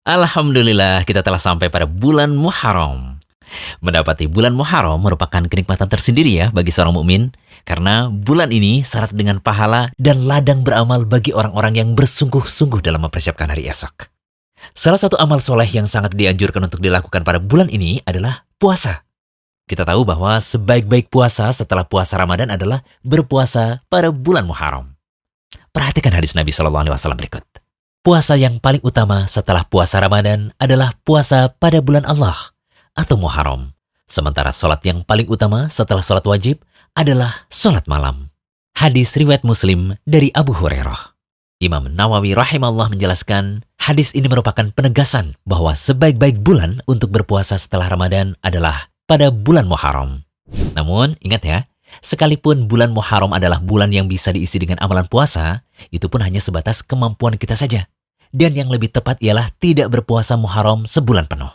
Alhamdulillah kita telah sampai pada bulan Muharram. Mendapati bulan Muharram merupakan kenikmatan tersendiri ya bagi seorang mukmin, karena bulan ini syarat dengan pahala dan ladang beramal bagi orang-orang yang bersungguh-sungguh dalam mempersiapkan hari esok. Salah satu amal soleh yang sangat dianjurkan untuk dilakukan pada bulan ini adalah puasa. Kita tahu bahwa sebaik-baik puasa setelah puasa Ramadan adalah berpuasa pada bulan Muharram. Perhatikan hadis Nabi SAW berikut. Puasa yang paling utama setelah puasa Ramadan adalah puasa pada bulan Allah atau Muharram. Sementara sholat yang paling utama setelah sholat wajib adalah sholat malam. Hadis riwayat Muslim dari Abu Hurairah. Imam Nawawi rahimahullah menjelaskan, hadis ini merupakan penegasan bahwa sebaik-baik bulan untuk berpuasa setelah Ramadan adalah pada bulan Muharram. Namun, ingat ya, sekalipun bulan Muharram adalah bulan yang bisa diisi dengan amalan puasa, itu pun hanya sebatas kemampuan kita saja. Dan yang lebih tepat ialah tidak berpuasa Muharram sebulan penuh.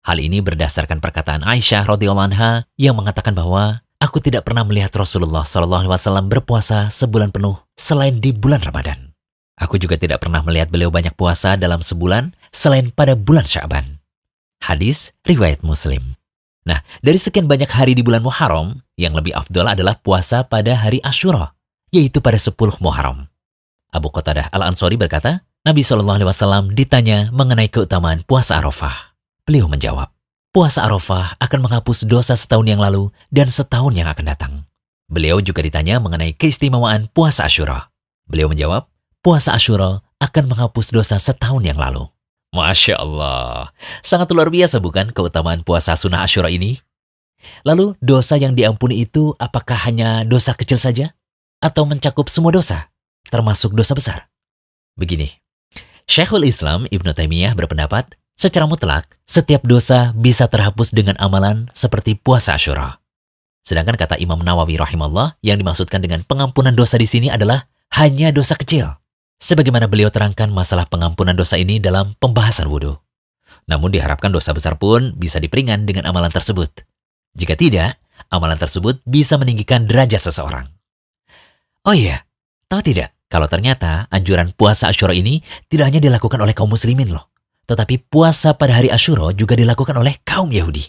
Hal ini berdasarkan perkataan Aisyah radhiyallahu anha yang mengatakan bahwa aku tidak pernah melihat Rasulullah SAW berpuasa sebulan penuh selain di bulan Ramadan. Aku juga tidak pernah melihat beliau banyak puasa dalam sebulan selain pada bulan Sya'ban. Hadis riwayat Muslim. Nah, dari sekian banyak hari di bulan Muharram, yang lebih afdol adalah puasa pada hari Asyura, yaitu pada 10 Muharram. Abu Qatadah Al-Ansari berkata, Nabi SAW ditanya mengenai keutamaan puasa Arafah. Beliau menjawab, puasa Arafah akan menghapus dosa setahun yang lalu dan setahun yang akan datang. Beliau juga ditanya mengenai keistimewaan puasa Asyura. Beliau menjawab, puasa Asyura akan menghapus dosa setahun yang lalu. Masya Allah, sangat luar biasa bukan keutamaan puasa sunnah Asyura ini? Lalu dosa yang diampuni itu apakah hanya dosa kecil saja? Atau mencakup semua dosa, termasuk dosa besar? Begini, Syekhul Islam Ibnu Taimiyah berpendapat, secara mutlak, setiap dosa bisa terhapus dengan amalan seperti puasa Asyura. Sedangkan kata Imam Nawawi rahimahullah, yang dimaksudkan dengan pengampunan dosa di sini adalah hanya dosa kecil. Sebagaimana beliau terangkan masalah pengampunan dosa ini dalam pembahasan wudhu. Namun diharapkan dosa besar pun bisa diperingan dengan amalan tersebut. Jika tidak, amalan tersebut bisa meninggikan derajat seseorang. Oh iya, tahu tidak? Kalau ternyata anjuran puasa Asyura ini tidak hanya dilakukan oleh kaum muslimin loh, tetapi puasa pada hari Asyura juga dilakukan oleh kaum Yahudi.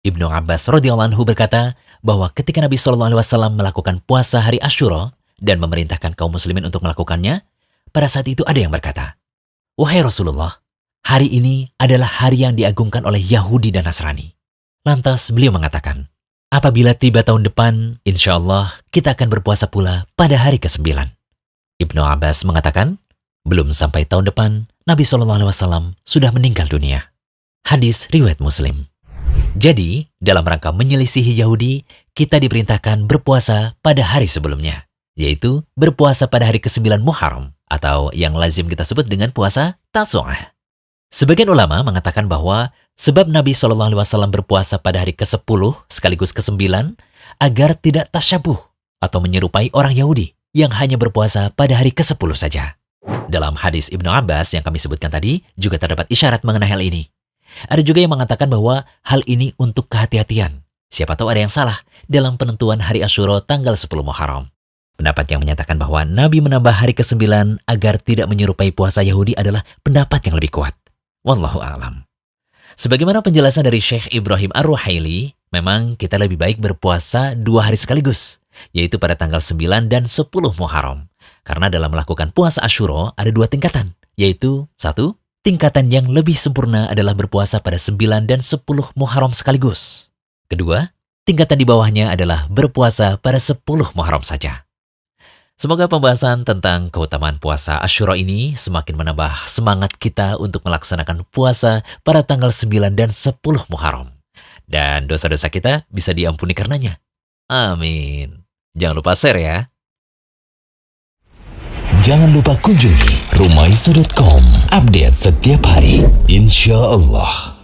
Ibnu Abbas radhiyallahu anhu berkata bahwa ketika Nabi SAW melakukan puasa hari Asyura dan memerintahkan kaum muslimin untuk melakukannya, pada saat itu ada yang berkata, wahai Rasulullah, hari ini adalah hari yang diagungkan oleh Yahudi dan Nasrani. Lantas beliau mengatakan, apabila tiba tahun depan, insya Allah kita akan berpuasa pula pada hari ke-9. Ibnu Abbas mengatakan, belum sampai tahun depan, Nabi SAW sudah meninggal dunia. Hadis riwayat Muslim. Jadi, dalam rangka menyelisihi Yahudi, kita diperintahkan berpuasa pada hari sebelumnya, yaitu berpuasa pada hari ke-9 Muharram, atau yang lazim kita sebut dengan puasa Tasu'ah. Sebagian ulama mengatakan bahwa sebab Nabi SAW berpuasa pada hari ke-10 sekaligus ke-9 agar tidak tasyabuh atau menyerupai orang Yahudi yang hanya berpuasa pada hari ke-10 saja. Dalam hadis Ibnu Abbas yang kami sebutkan tadi juga terdapat isyarat mengenai hal ini. Ada juga yang mengatakan bahwa hal ini untuk kehati-hatian. Siapa tahu ada yang salah dalam penentuan hari Asyura tanggal 10 Muharram. Pendapat yang menyatakan bahwa Nabi menambah hari ke-9 agar tidak menyerupai puasa Yahudi adalah pendapat yang lebih kuat. Wallahu a'lam. Sebagaimana penjelasan dari Syekh Ibrahim Ar-Ruhaili, memang kita lebih baik berpuasa 2 hari sekaligus, yaitu pada tanggal 9 dan 10 Muharram. Karena dalam melakukan puasa Asyura ada 2 tingkatan, yaitu 1. Tingkatan yang lebih sempurna adalah berpuasa pada 9 dan 10 Muharram sekaligus. Kedua, tingkatan di bawahnya adalah berpuasa pada 10 Muharram saja. Semoga pembahasan tentang keutamaan puasa Asyura ini semakin menambah semangat kita untuk melaksanakan puasa pada tanggal 9 dan 10 Muharram. Dan dosa-dosa kita bisa diampuni karenanya. Amin. Jangan lupa share ya. Jangan lupa kunjungi rumaiso.com. Update setiap hari, insya Allah.